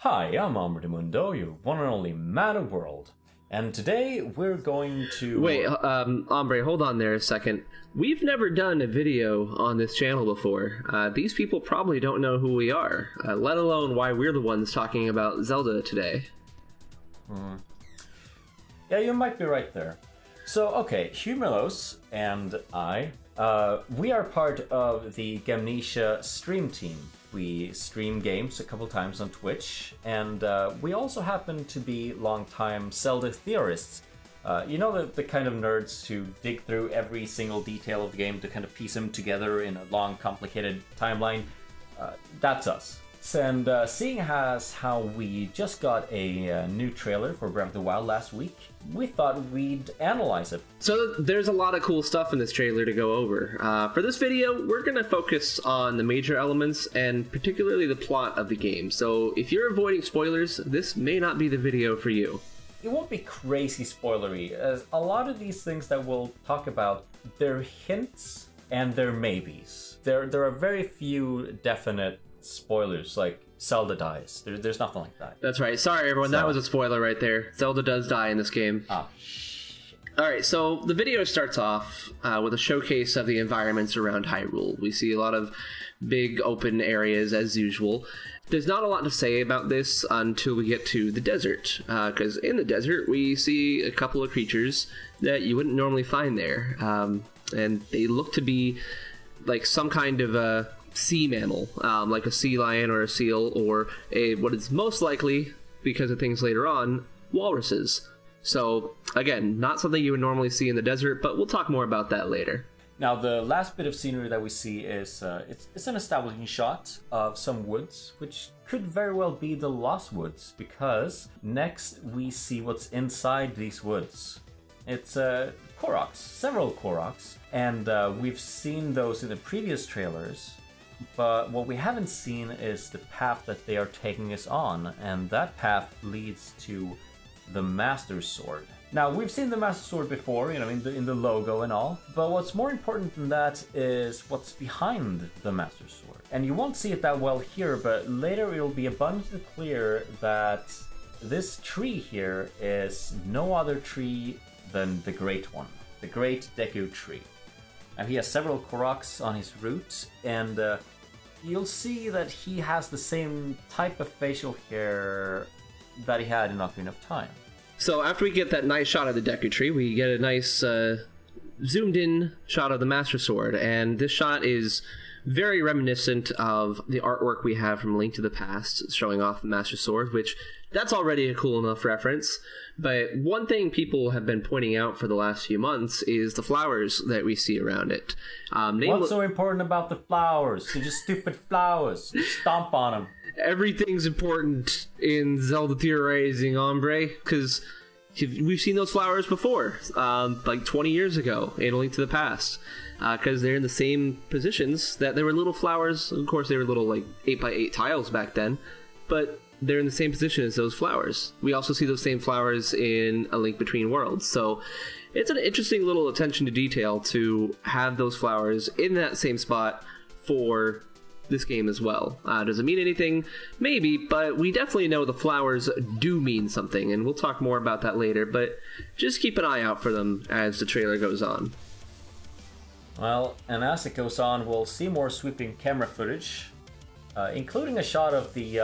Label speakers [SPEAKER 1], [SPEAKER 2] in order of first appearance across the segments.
[SPEAKER 1] Hi, I'm Hombre de Mundo, your one and only man of world. And today we're going to...
[SPEAKER 2] Wait, Hombre, hold on there a second. We've never done a video on this channel before. These people probably don't know who we are, let alone why we're the ones talking about Zelda today.
[SPEAKER 1] Yeah, you might be right there. So, okay, humulos and I, we are part of the Gamnesia stream team. We stream games a couple times on Twitch, and we also happen to be longtime Zelda theorists. You know, the kind of nerds who dig through every single detail of the game to kind of piece them together in a long, complicated timeline? That's us. And seeing as how we just got a new trailer for Breath of the Wild last week, we thought we'd analyze it.
[SPEAKER 2] So there's a lot of cool stuff in this trailer to go over. For this video, we're going to focus on the major elements and particularly the plot of the game. So if you're avoiding spoilers, this may not be the video for you.
[SPEAKER 1] It won't be crazy spoilery, as a lot of these things that we'll talk about, they're hints and they're maybes. There are very few definite spoilers, like Zelda dies. There's nothing like that.
[SPEAKER 2] That's right. Sorry, everyone. That was a spoiler right there. Zelda does die in this game.
[SPEAKER 1] Ah, shit.
[SPEAKER 2] Alright, so the video starts off with a showcase of the environments around Hyrule. We see a lot of big open areas as usual. There's not a lot to say about this until we get to the desert, because in the desert we see a couple of creatures that you wouldn't normally find there, and they look to be like some kind of a sea mammal, like a sea lion or a seal, or what is most likely, because of things later on, walruses. So again, not something you would normally see in the desert, but we'll talk more about that later.
[SPEAKER 1] Now, the last bit of scenery that we see is it's an establishing shot of some woods, which could very well be the Lost Woods, because next we see what's inside these woods. It's Koroks, several Koroks, and we've seen those in the previous trailers, but what we haven't seen is the path that they are taking us on, and that path leads to the Master Sword. Now, we've seen the Master Sword before, you know, in the logo and all, but what's more important than that is what's behind the Master Sword. And you won't see it that well here, but later it'll be abundantly clear that this tree here is no other tree than the Great One, the Great Deku Tree. And he has several Koroks on his root, and you'll see that he has the same type of facial hair that he had in Ocarina of Time.
[SPEAKER 2] So after we get that nice shot of the Deku Tree, we get a nice zoomed in shot of the Master Sword, and this shot is very reminiscent of the artwork we have from Link to the Past, showing off the Master Sword, which that's already a cool enough reference. But one thing people have been pointing out for the last few months is the flowers that we see around it.
[SPEAKER 1] What's so important about the flowers? They're just stupid flowers. Stomp on them.
[SPEAKER 2] Everything's important in Zelda theorizing, Hombre, because we've seen those flowers before, like 20 years ago in A Link to the Past, because they're in the same positions that there were little flowers. Of course, they were little like 8x8 tiles back then, but they're in the same position as those flowers. We also see those same flowers in A Link Between Worlds, so it's an interesting little attention to detail to have those flowers in that same spot for this game as well. Does it mean anything? Maybe, but we definitely know the flowers do mean something, and we'll talk more about that later, but just keep an eye out for them as the trailer goes on.
[SPEAKER 1] Well, and as it goes on, we'll see more sweeping camera footage, including a shot of the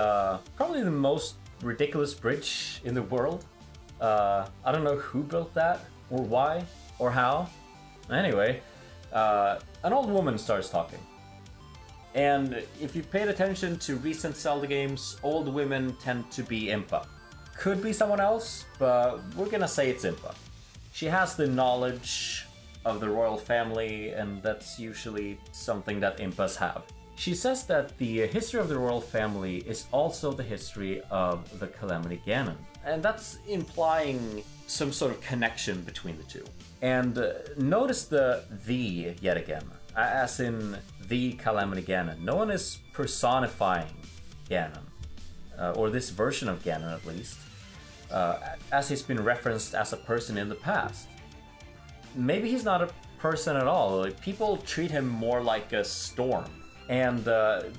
[SPEAKER 1] probably the most ridiculous bridge in the world. I don't know who built that, or why, or how. Anyway, an old woman starts talking. And if you paid attention to recent Zelda games, old women tend to be Impa. Could be someone else, but we're gonna say it's Impa. She has the knowledge of the royal family, and that's usually something that Impas have. She says that the history of the royal family is also the history of the Calamity Ganon. And that's implying some sort of connection between the two. And notice the yet again, as in the Calamity Ganon. No one is personifying Ganon, or this version of Ganon at least, as he's been referenced as a person in the past. Maybe he's not a person at all. Like, people treat him more like a storm. And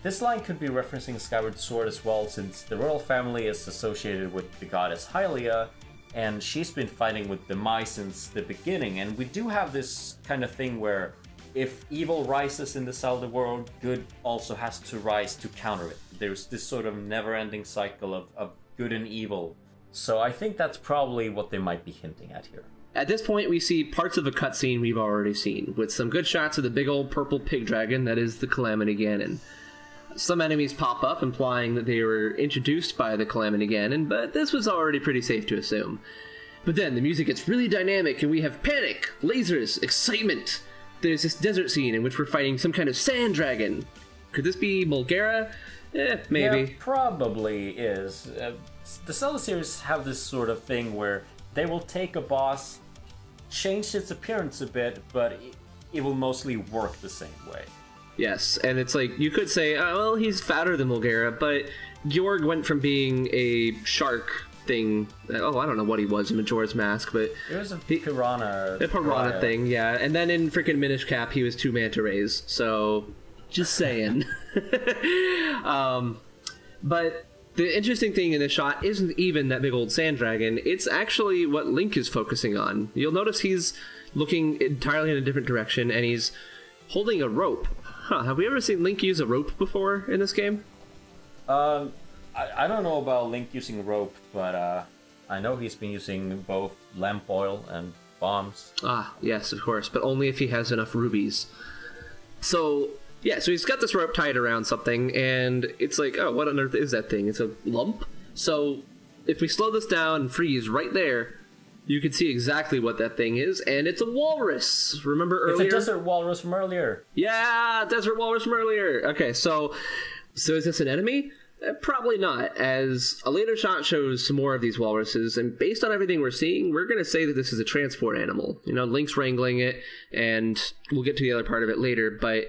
[SPEAKER 1] this line could be referencing Skyward Sword as well, since the royal family is associated with the goddess Hylia, and she's been fighting with the Mai since the beginning. And we do have this kind of thing where if evil rises in the Zelda world, good also has to rise to counter it. There's this sort of never-ending cycle of good and evil. So I think that's probably what they might be hinting at here.
[SPEAKER 2] At this point, we see parts of a cutscene we've already seen, with some good shots of the big old purple pig dragon that is the Calamity Ganon. Some enemies pop up, implying that they were introduced by the Calamity Ganon, but this was already pretty safe to assume. But then, the music gets really dynamic, and we have panic, lasers, excitement. There's this desert scene in which we're fighting some kind of sand dragon. Could this be Mulgara? Maybe.
[SPEAKER 1] Yeah, probably is. The Zelda series have this sort of thing where they will take a boss, change its appearance a bit, but it will mostly work the same way.
[SPEAKER 2] Yes, and it's like, you could say, oh, well, he's fatter than Mulgara, but Georg went from being a shark thing, oh, I don't know what he was in Majora's Mask, but...
[SPEAKER 1] It was a piranha.
[SPEAKER 2] A piranha thing, yeah, and then in freaking Minish Cap, he was 2 manta rays, so... Just saying. But the interesting thing in this shot isn't even that big old sand dragon, it's actually what Link is focusing on. You'll notice he's looking entirely in a different direction, and he's holding a rope. Huh, have we ever seen Link use a rope before in this game?
[SPEAKER 1] I don't know about Link using rope, but I know he's been using both lamp oil and bombs.
[SPEAKER 2] Ah, yes, of course, but only if he has enough rubies. So... yeah, so he's got this rope tied around something, and it's like, oh, what on earth is that thing? It's a lump? So, if we slow this down and freeze right there, you can see exactly what that thing is, and it's a walrus! Remember earlier?
[SPEAKER 1] It's a desert walrus from earlier!
[SPEAKER 2] Yeah, desert walrus from earlier! Okay, so is this an enemy? Probably not, as a later shot shows some more of these walruses, and based on everything we're seeing, we're going to say that this is a transport animal. You know, Link's wrangling it, and we'll get to the other part of it later, but...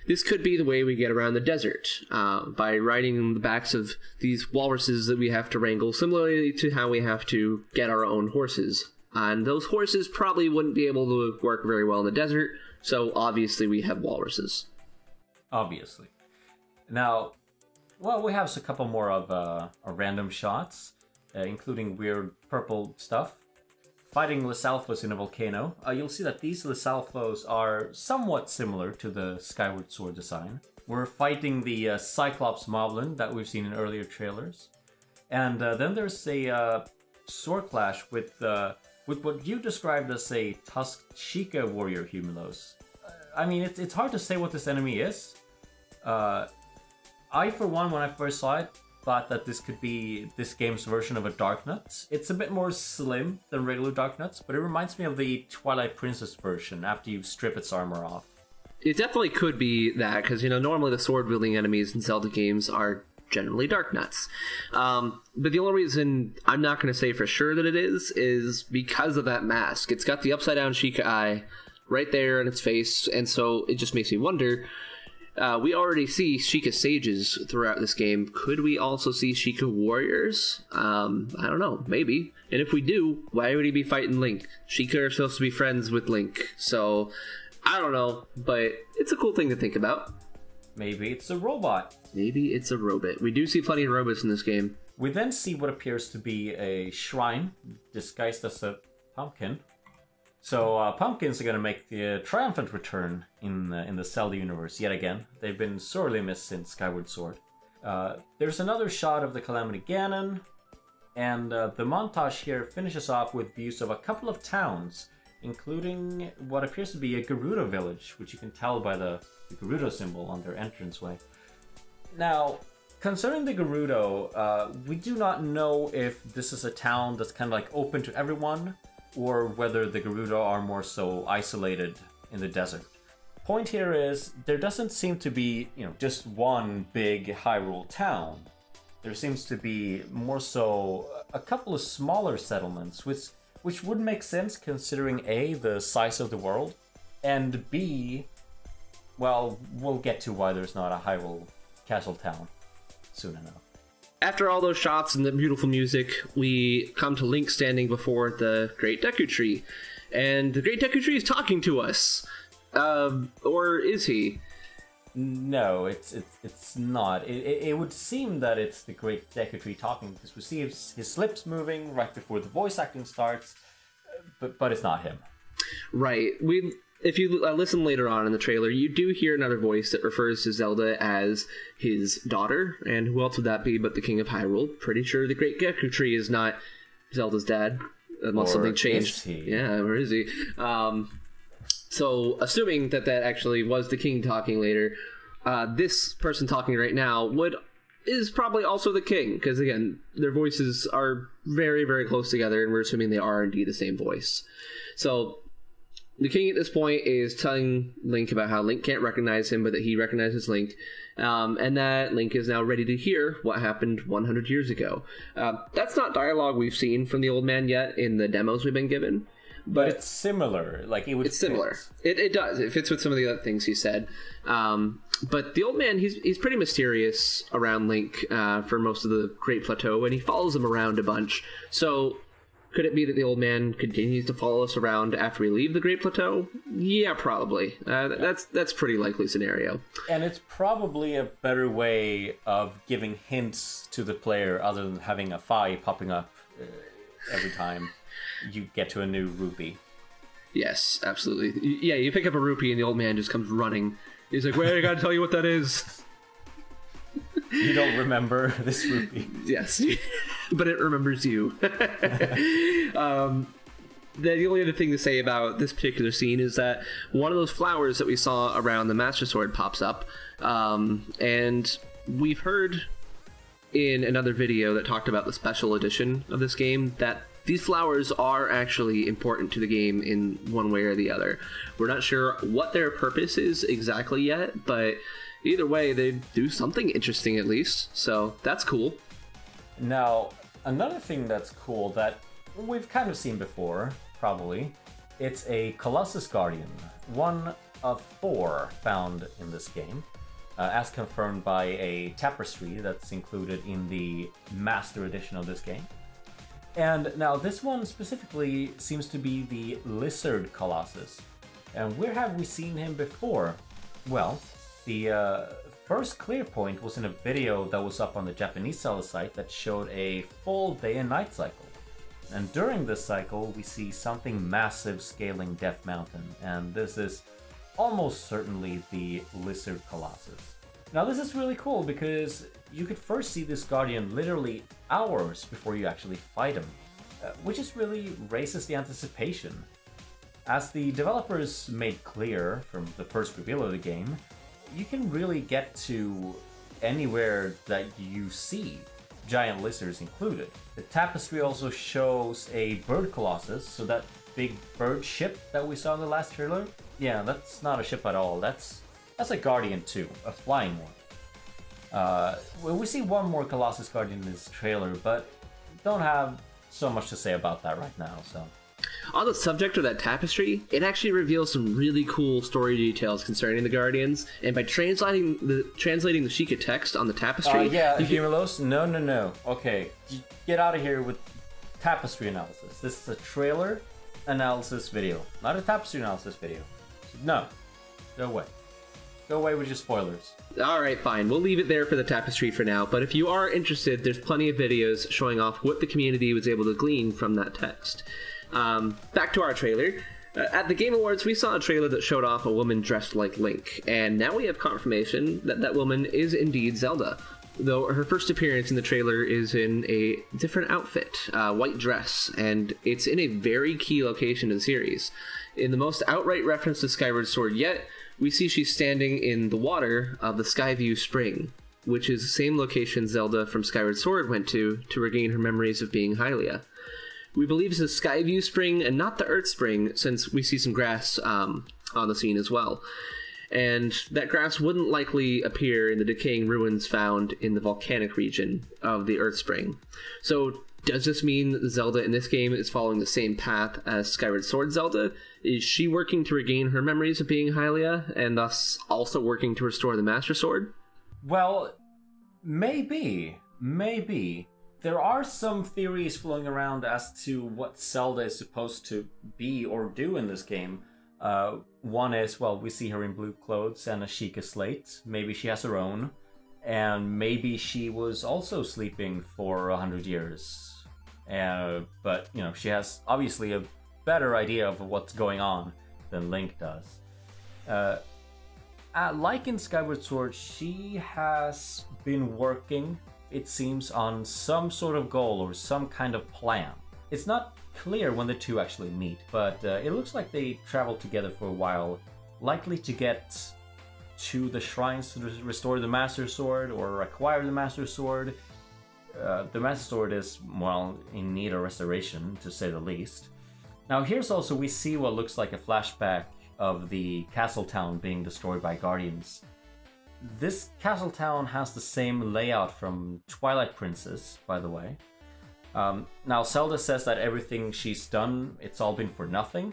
[SPEAKER 2] this could be the way we get around the desert, by riding the backs of these walruses that we have to wrangle, similarly to how we have to get our own horses. And those horses probably wouldn't be able to work very well in the desert, so obviously we have walruses.
[SPEAKER 1] Obviously. Now, well, we have a couple more of random shots, including weird purple stuff. Fighting Lyssalphos in a volcano, you'll see that these Lyssalphos are somewhat similar to the Skyward Sword design. We're fighting the Cyclops Moblin that we've seen in earlier trailers. And then there's a sword clash with what you described as a tusked Sheikah warrior humulos. I mean, it's hard to say what this enemy is. I, for one, when I first saw it, thought that this could be this game's version of a Darknuts. It's a bit more slim than regular Darknuts, but it reminds me of the Twilight Princess version after you strip its armor off.
[SPEAKER 2] It definitely could be that, because, you know, normally the sword-wielding enemies in Zelda games are generally Darknuts. But the only reason I'm not going to say for sure that it is because of that mask. It's got the upside-down Sheikah eye right there in its face, and so it just makes me wonder... we already see Sheikah sages throughout this game. Could we also see Sheikah warriors? I don't know, maybe. And if we do, why would he be fighting Link? Sheikah are supposed to be friends with Link, so I don't know, but it's a cool thing to think about.
[SPEAKER 1] Maybe it's a robot.
[SPEAKER 2] Maybe it's a robot. We do see plenty of robots in this game.
[SPEAKER 1] We then see what appears to be a shrine disguised as a pumpkin. So pumpkins are going to make the triumphant return in the Zelda universe yet again. They've been sorely missed since Skyward Sword. There's another shot of the Calamity Ganon, and the montage here finishes off with views of a couple of towns, including what appears to be a Gerudo village, which you can tell by the Gerudo symbol on their entranceway. Now, concerning the Gerudo, we do not know if this is a town that's kind of like open to everyone, or whether the Gerudo are more so isolated in the desert. Point here is, there doesn't seem to be, just one big Hyrule town. There seems to be more so a couple of smaller settlements, which would make sense considering A, the size of the world, and B, well, we'll get to why there's not a Hyrule castle town soon enough.
[SPEAKER 2] After all those shots and the beautiful music, we come to Link standing before the Great Deku Tree. And the Great Deku Tree is talking to us. Or is he?
[SPEAKER 1] No, it's not. It would seem that it's the Great Secretary talking because we see his lips moving right before the voice acting starts, but it's not him.
[SPEAKER 2] Right. If you listen later on in the trailer, you do hear another voice that refers to Zelda as his daughter, and who else would that be but the King of Hyrule? Pretty sure the Great Secretary is not Zelda's dad, unless something changed.
[SPEAKER 1] Is he?
[SPEAKER 2] Yeah, where is he? So, assuming that actually was the king talking later, this person talking right now is probably also the king, because again, their voices are very, very close together, and we're assuming they are indeed the same voice. So, the king at this point is telling Link about how Link can't recognize him, but that he recognizes Link, and that Link is now ready to hear what happened 100 years ago. That's not dialogue we've seen from the old man yet in the demos we've been given.
[SPEAKER 1] But it's similar. Like, it's
[SPEAKER 2] similar. It does. It fits with some of the other things he said. But the old man, he's pretty mysterious around Link for most of the Great Plateau, and he follows him around a bunch. So, could it be that the old man continues to follow us around after we leave the Great Plateau? Yeah, probably. That's pretty likely scenario.
[SPEAKER 1] And it's probably a better way of giving hints to the player other than having a Fi popping up every time you get to a new rupee.
[SPEAKER 2] Yes, absolutely. Yeah, you pick up a rupee and the old man just comes running. He's like, wait, I gotta tell you what that is.
[SPEAKER 1] You don't remember this rupee.
[SPEAKER 2] Yes, but it remembers you. The only other thing to say about this particular scene is that one of those flowers that we saw around the Master Sword pops up, and we've heard in another video that talked about the special edition of this game that these flowers are actually important to the game in one way or the other. We're not sure what their purpose is exactly yet, but either way, they do something interesting at least, so that's cool.
[SPEAKER 1] Now, another thing that's cool that we've kind of seen before, probably, it's a Colossus Guardian, one of 4 found in this game, as confirmed by a tapestry that's included in the Master Edition of this game. And now this one specifically seems to be the Lizard Colossus. And where have we seen him before? Well, the first clear point was in a video that was up on the Japanese Zelda site that showed a full day and night cycle. And during this cycle, we see something massive scaling Death Mountain, and this is almost certainly the Lizard Colossus. Now this is really cool because you could first see this Guardian literally hours before you actually fight him, which just really raises the anticipation. As the developers made clear from the first reveal of the game, you can really get to anywhere that you see, giant lizards included. The tapestry also shows a bird colossus, so that big bird ship that we saw in the last trailer, yeah, that's not a ship at all, that's a Guardian 2, a flying one. We see one more Colossus Guardian in this trailer, but don't have so much to say about that right now, so.
[SPEAKER 2] On the subject of that tapestry, it actually reveals some really cool story details concerning the Guardians, and by translating the Sheikah text on the tapestry...
[SPEAKER 1] humulos? No. Okay, get out of here with tapestry analysis. This is a trailer analysis video, not a tapestry analysis video. No, go away. Go away with your spoilers.
[SPEAKER 2] Alright, fine. We'll leave it there for the tapestry for now, but if you are interested, there's plenty of videos showing off what the community was able to glean from that text. Back to our trailer. At the Game Awards, we saw a trailer that showed off a woman dressed like Link, and now we have confirmation that that woman is indeed Zelda, though her first appearance in the trailer is in a different outfit, a white dress, and it's in a very key location in the series. In the most outright reference to Skyward Sword yet, we see she's standing in the water of the Skyview Spring, which is the same location Zelda from Skyward Sword went to regain her memories of being Hylia. We believe it's the Skyview Spring and not the Earth Spring, since we see some grass on the scene as well. And that grass wouldn't likely appear in the decaying ruins found in the volcanic region of the Earth Spring. So does this mean that Zelda in this game is following the same path as Skyward Sword Zelda? Is she working to regain her memories of being Hylia, and thus also working to restore the Master Sword?
[SPEAKER 1] Well, maybe. There are some theories flowing around as to what Zelda is supposed to be or do in this game, One is, well, we see her in blue clothes and a Sheikah slate. Maybe she has her own. And maybe she was also sleeping for 100 years. But, you know, she has obviously a better idea of what's going on than Link does. Like in Skyward Sword, she has been working, it seems, on some sort of goal or some kind of plan. It's not clear when the two actually meet, but it looks like they traveled together for a while, likely to get to the shrines to restore the Master Sword or acquire the Master Sword. The Master Sword is, well, in need of restoration, to say the least. Now here's also, we see what looks like a flashback of the castle town being destroyed by Guardians. This castle town has the same layout from Twilight Princess, by the way. Now Zelda says that everything she's done, it's all been for nothing.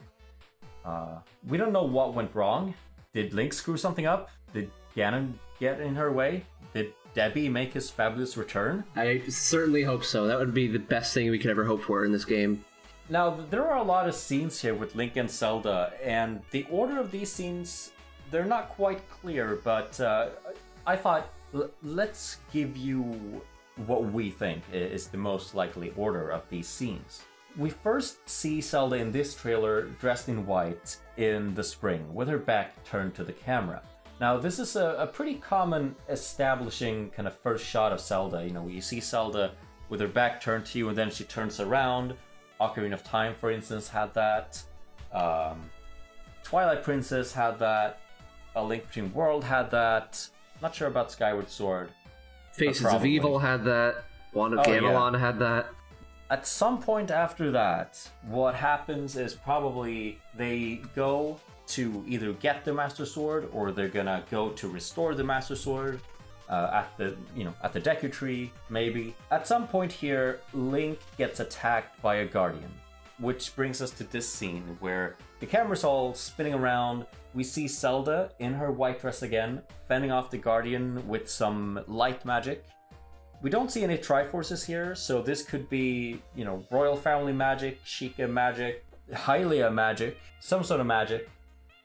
[SPEAKER 1] We don't know what went wrong. Did Link screw something up? Did Ganon get in her way? Did Debbie make his fabulous return?
[SPEAKER 2] I certainly hope so. That would be the best thing we could ever hope for in this game.
[SPEAKER 1] Now, there are a lot of scenes here with Link and Zelda, and the order of these scenes, they're not quite clear, but I thought, let's give you what we think is the most likely order of these scenes. We first see Zelda in this trailer dressed in white in the spring, with her back turned to the camera. Now, this is a pretty common establishing kind of first shot of Zelda. You know, you see Zelda with her back turned to you, and then she turns around. Ocarina of Time, for instance, had that. Twilight Princess had that. A Link Between Worlds had that. Not sure about Skyward Sword.
[SPEAKER 2] Faces of Evil had that. Wand of Gamelon had that.
[SPEAKER 1] At some point after that, what happens is probably they go to either get the Master Sword or they're gonna go to restore the Master Sword at the Deku Tree, maybe. At some point here, Link gets attacked by a Guardian, which brings us to this scene where the camera's all spinning around. We see Zelda in her white dress again, fending off the Guardian with some light magic. We don't see any Triforces here, so this could be, you know, royal family magic, Sheikah magic, Hylian magic, some sort of magic,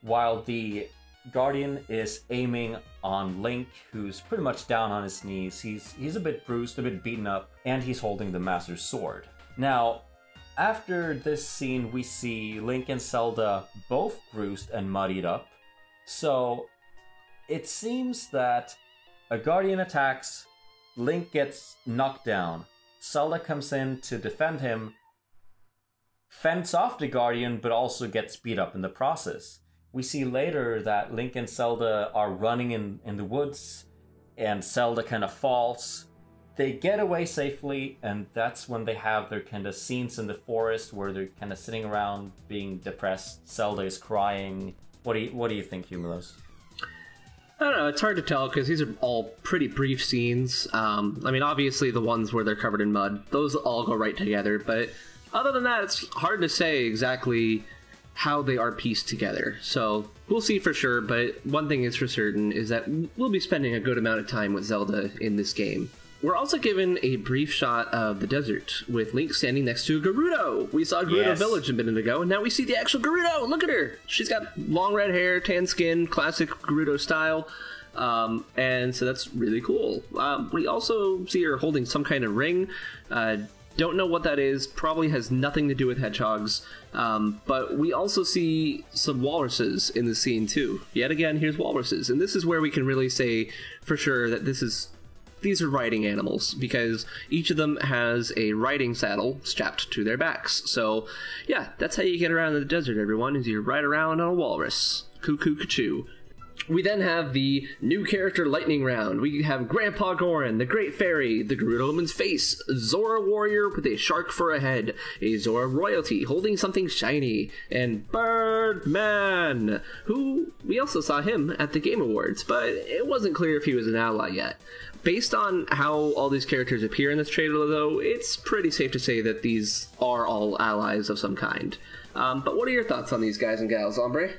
[SPEAKER 1] while the Guardian is aiming on Link, who's pretty much down on his knees. He's a bit bruised, a bit beaten up, and he's holding the Master Sword. Now, after this scene, we see Link and Zelda both bruised and muddied up. So, it seems that a Guardian attacks, Link gets knocked down, Zelda comes in to defend him, fends off the Guardian, but also gets beat up in the process. We see later that Link and Zelda are running in the woods, and Zelda kind of falls. They get away safely, and that's when they have their kind of scenes in the forest where they're kind of sitting around being depressed. Zelda is crying. What do you think, humulos?
[SPEAKER 2] I don't know, it's hard to tell because these are all pretty brief scenes. I mean, obviously the ones where they're covered in mud, those all go right together, but other than that, it's hard to say exactly how they are pieced together. So we'll see for sure, but one thing is for certain is that we'll be spending a good amount of time with Zelda in this game. We're also given a brief shot of the desert, with Link standing next to a Gerudo. We saw Gerudo Village a minute ago, and now we see the actual Gerudo! Look at her! She's got long red hair, tan skin, classic Gerudo style, and so that's really cool. We also see her holding some kind of ring. Don't know what that is, probably has nothing to do with hedgehogs, but we also see some walruses in the scene too. Yet again, here's walruses, and this is where we can really say for sure that these are riding animals, because each of them has a riding saddle strapped to their backs. So, yeah, that's how you get around in the desert, everyone, is you ride around on a walrus. Cuckoo-ca-choo. We then have the new character lightning round. We have Grandpa Goron, the Great Fairy, the Gerudo Woman's face, Zora Warrior with a shark for a head, a Zora Royalty holding something shiny, and Birdman, who we also saw him at the Game Awards, but it wasn't clear if he was an ally yet. Based on how all these characters appear in this trailer, though, it's pretty safe to say that these are all allies of some kind. But what are your thoughts on these guys and gals, Hombre?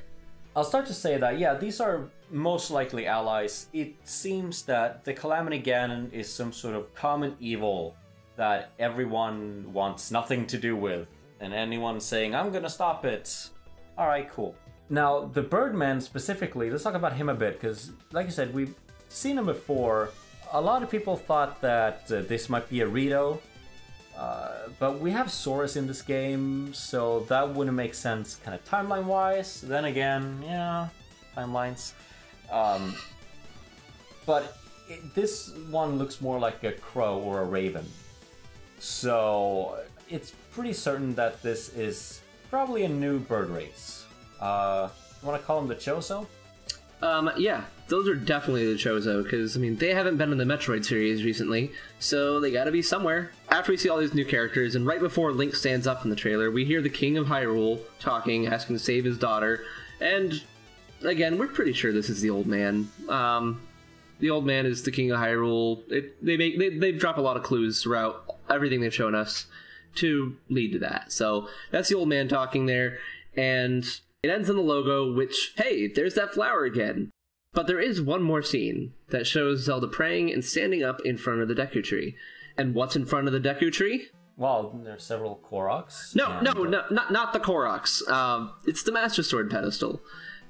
[SPEAKER 1] I'll start to say that, yeah, these are most likely allies. It seems that the Calamity Ganon is some sort of common evil that everyone wants nothing to do with, and anyone saying, I'm gonna stop it, alright, cool. Now, the Birdman specifically, let's talk about him a bit, because like I said, we've seen him before. A lot of people thought that this might be a Rito, but we have Saurus in this game, so that wouldn't make sense kind of timeline-wise. Then again, yeah, timelines. But this one looks more like a crow or a raven. So it's pretty certain that this is probably a new bird race. You want to call them the Chozo?
[SPEAKER 2] Yeah, those are definitely the Chozo, because, I mean, they haven't been in the Metroid series recently, so they gotta be somewhere. After we see all these new characters, and right before Link stands up in the trailer, we hear the King of Hyrule talking, asking to save his daughter, and, again, we're pretty sure this is the old man. The old man is the King of Hyrule. They drop a lot of clues throughout everything they've shown us to lead to that. So that's the old man talking there, and it ends in the logo, which, hey, there's that flower again. But there is one more scene that shows Zelda praying and standing up in front of the Deku Tree. And what's in front of the Deku Tree?
[SPEAKER 1] Well, there's several Koroks.
[SPEAKER 2] No, not the Koroks. It's the Master Sword pedestal.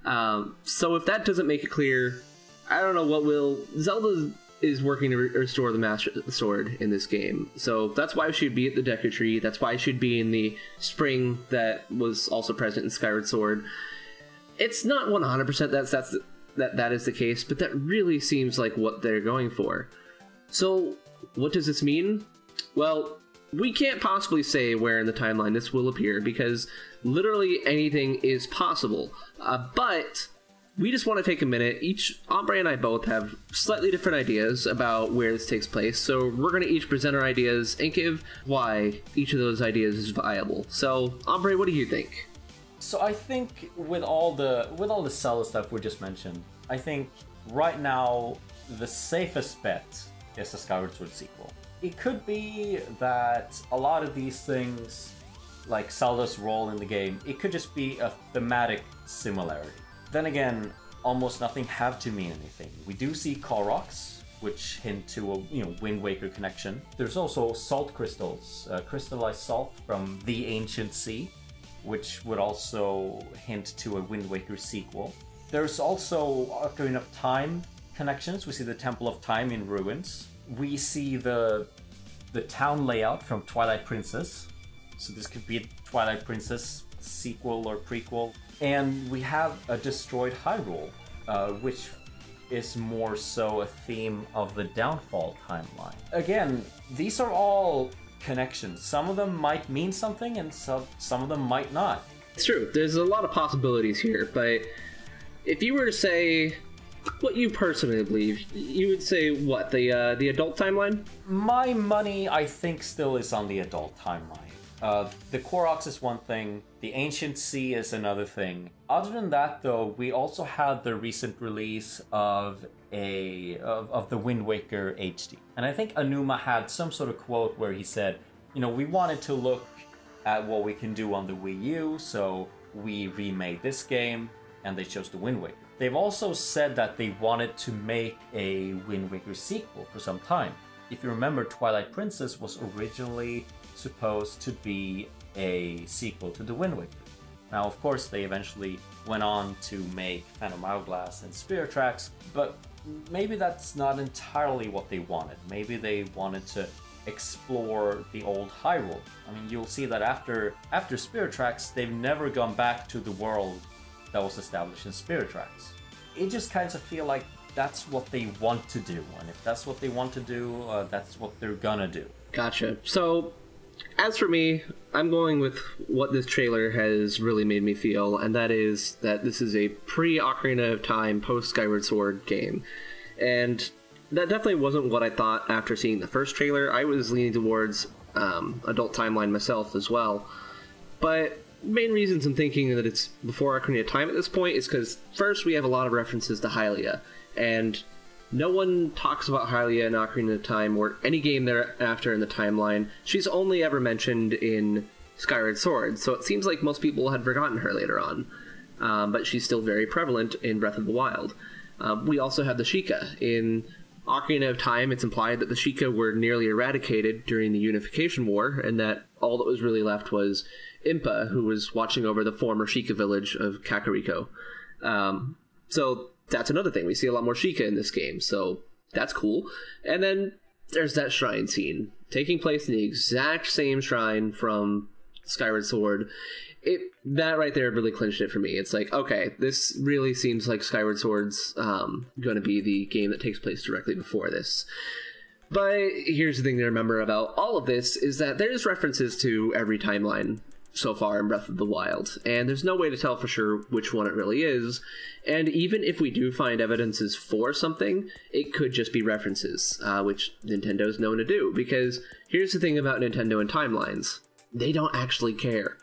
[SPEAKER 2] So if that doesn't make it clear, I don't know what will. Zelda is working to restore the Master Sword in this game. So that's why she'd be at the Deku Tree. That's why she'd be in the spring that was also present in Skyward Sword. It's not 100% that is the case, but that really seems like what they're going for. So what does this mean? Well, we can't possibly say where in the timeline this will appear, because literally anything is possible. But we just want to take a minute. Ombre and I both have slightly different ideas about where this takes place, so we're going to each present our ideas and give why each of those ideas is viable. So, Ombre, what do you think?
[SPEAKER 1] So I think with all the Zelda stuff we just mentioned, I think right now the safest bet is the Skyward Sword sequel. It could be that a lot of these things, like Zelda's role in the game, it could just be a thematic similarity. Then again, almost nothing have to mean anything. We do see Koroks, which hint to a Wind Waker connection. There's also salt crystals, crystallized salt from the Ancient Sea, which would also hint to a Wind Waker sequel. There's also Ocarina of Time connections. We see the Temple of Time in ruins. We see the town layout from Twilight Princess. So this could be a Twilight Princess sequel or prequel. And we have a destroyed Hyrule, which is more so a theme of the Downfall timeline. Again, these are all connections. Some of them might mean something, and some of them might not.
[SPEAKER 2] It's true. There's a lot of possibilities here, but if you were to say what you personally believe, you would say what, the adult timeline?
[SPEAKER 1] My money, I think, still is on the adult timeline. The Koroks is one thing, the Ancient Sea is another thing. Other than that, though, we also had the recent release of the Wind Waker HD. And I think Aonuma had some sort of quote where he said, we wanted to look at what we can do on the Wii U, so we remade this game, and they chose the Wind Waker. They've also said that they wanted to make a Wind Waker sequel for some time. If you remember, Twilight Princess was originally supposed to be a sequel to the Wind Waker. Now, of course, they eventually went on to make Phantom Hourglass and Spirit Tracks, but maybe that's not entirely what they wanted. Maybe they wanted to explore the old Hyrule. I mean, you'll see that after Spirit Tracks, they've never gone back to the world that was established in Spirit Tracks. It just kind of feel like that's what they want to do, and if that's what they want to do, that's what they're gonna do. Gotcha.
[SPEAKER 2] So, as for me, I'm going with what this trailer has really made me feel, and that is that this is a pre-Ocarina of Time, post-Skyward Sword game. And that definitely wasn't what I thought after seeing the first trailer. I was leaning towards adult timeline myself as well. But main reasons I'm thinking that it's before Ocarina of Time at this point is because, first, we have a lot of references to Hylia, and no one talks about Hylia in Ocarina of Time or any game thereafter in the timeline. She's only ever mentioned in Skyward Sword, so it seems like most people had forgotten her later on. But she's still very prevalent in Breath of the Wild. We also have the Sheikah. In Ocarina of Time, it's implied that the Sheikah were nearly eradicated during the Unification War, and that all all that was really left was Impa, who was watching over the former Sheikah village of Kakariko. So that's another thing. We see a lot more Sheikah in this game, so that's cool. And then there's that shrine scene, taking place in the exact same shrine from Skyward Sword. That right there really clinched it for me. It's like, okay, this really seems like Skyward Sword's going to be the game that takes place directly before this. But here's the thing to remember about all of this, is that there's references to every timeline so far in Breath of the Wild, and there's no way to tell for sure which one it really is. And even if we do find evidences for something, it could just be references, which Nintendo's known to do, because here's the thing about Nintendo and timelines. They don't actually care.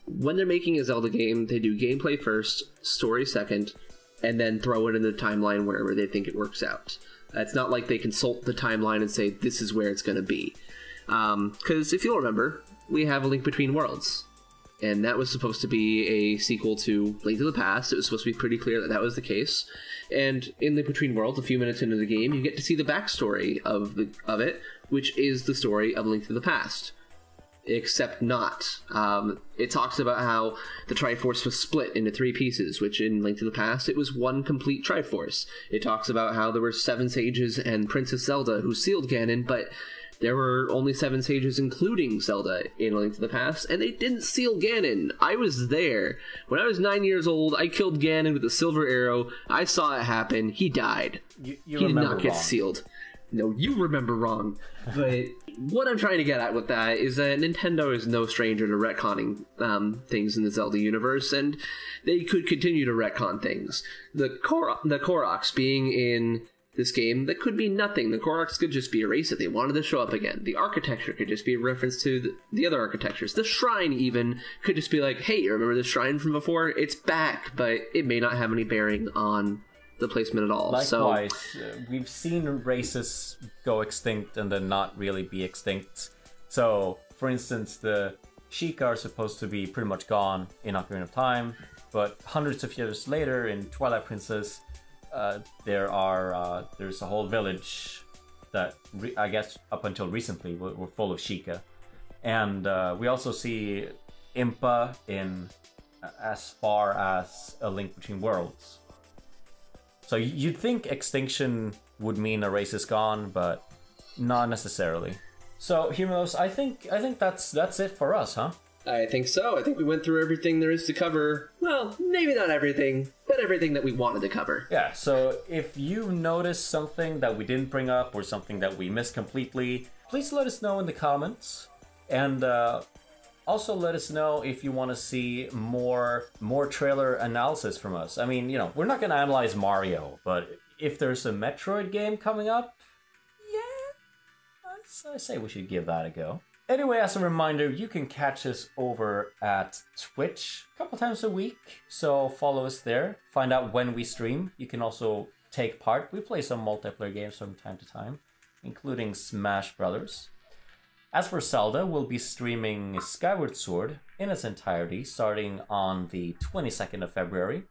[SPEAKER 2] When they're making a Zelda game, they do gameplay first, story second, and then throw it in the timeline wherever they think it works out. It's not like they consult the timeline and say, this is where it's going to be. Because if you'll remember, we have A Link Between Worlds, and that was supposed to be a sequel to Link to the Past. It was supposed to be pretty clear that that was the case. And in Link Between Worlds, a few minutes into the game, you get to see the backstory of it, which is the story of Link to the Past. Except not. It talks about how the Triforce was split into 3 pieces, which in Link to the Past, it was one complete Triforce. It talks about how there were 7 sages and Princess Zelda who sealed Ganon, but there were only 7 sages, including Zelda, in A Link to the Past, and they didn't seal Ganon. I was there. When I was 9 years old, I killed Ganon with a silver arrow. I saw it happen. He died.
[SPEAKER 1] You
[SPEAKER 2] he did not get
[SPEAKER 1] wrong.
[SPEAKER 2] sealed. No, you remember wrong. But what I'm trying to get at with that is that Nintendo is no stranger to retconning things in the Zelda universe, and they could continue to retcon things. The Koroks being in this game, that could be nothing. The Koroks could just be erased if they wanted to show up again. The architecture could just be a reference to the other architectures. The shrine even could just be like, hey, remember the shrine from before? It's back, but it may not have any bearing on the placement at all.
[SPEAKER 1] Likewise, we've seen races go extinct and then not really be extinct. So, for instance, the Sheikah are supposed to be pretty much gone in Ocarina of Time, but hundreds of years later in Twilight Princess, there's a whole village that I guess up until recently were full of Sheikah. And we also see Impa in as far as A Link Between Worlds. So you'd think extinction would mean a race is gone, but not necessarily. So Humulos, I think that's it for us, huh?
[SPEAKER 2] I think so. I think we went through everything there is to cover. Well, maybe not everything, but everything that we wanted to cover.
[SPEAKER 1] Yeah, so if you noticed something that we didn't bring up or something that we missed completely, please let us know in the comments. And also let us know if you want to see more trailer analysis from us. I mean, we're not going to analyze Mario, but if there's a Metroid game coming up, yeah, I say we should give that a go. Anyway, as a reminder, you can catch us over at Twitch a couple times a week, so follow us there. Find out when we stream. You can also take part. We play some multiplayer games from time to time, including Smash Brothers. As for Zelda, we'll be streaming Skyward Sword in its entirety starting on the 22nd of February.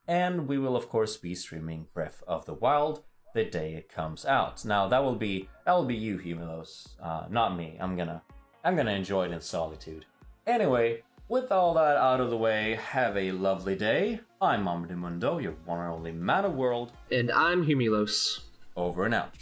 [SPEAKER 1] And we will of course be streaming Breath of the Wild the day it comes out. Now that will be you, Humulos, not me. I'm gonna enjoy it in solitude. Anyway, with all that out of the way, have a lovely day. I'm Hombre de Mundo, your one and only man of world.
[SPEAKER 2] And I'm Humulos.
[SPEAKER 1] Over and out.